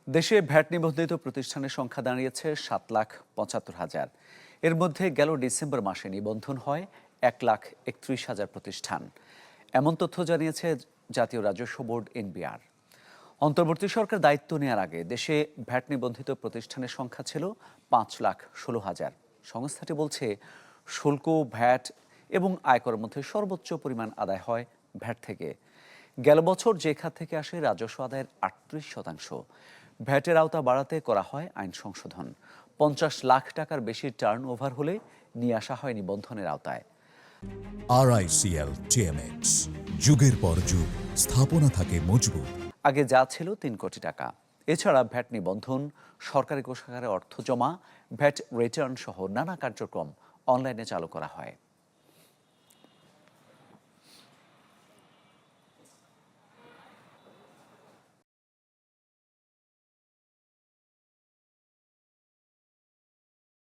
দেশে ভ্যাট নিবন্ধিত প্রতিষ্ঠানের সংখ্যা দাঁড়িয়েছে ৭,৭৫,০০০। এর মধ্যে গেল ডিসেম্বর মাসে নিবন্ধন হয় ১,৩১,০০০ প্রতিষ্ঠান। এমন তথ্য জানিয়েছে জাতীয় রাজস্ব বোর্ড এনবিআর। অন্তর্বর্তী সরকার দায়িত্ব নেওয়ার আগে দেশে ভ্যাট নিবন্ধিত প্রতিষ্ঠানের সংখ্যা ছিল ৫,১৬,০০০। সংস্থাটি বলছে, শুল্ক, ভ্যাট এবং আয়করের মধ্যে সর্বোচ্চ পরিমাণ আদায় হয় ভ্যাট থেকে। গেল বছর যে খাত থেকে আসে রাজস্ব আদায়ের ৩৮%। ভ্যাটের আওতা বাড়াতে করা হয় আইন সংশোধন। ৫০ লাখ টাকার বেশি টার্ন ওভার হলে নিয়ে আসা হয় নিবন্ধনের আওতায়। RICL TMX, যুগের পর যুগ স্থাপনা থাকে মজবুত। আগে যা ছিল ৩ কোটি টাকা। এছাড়া ভ্যাট নিবন্ধন, সরকারি কোষাগারে অর্থ জমা, ভ্যাট রিটার্ন সহ নানা কার্যক্রম অনলাইনে চালু করা হয়।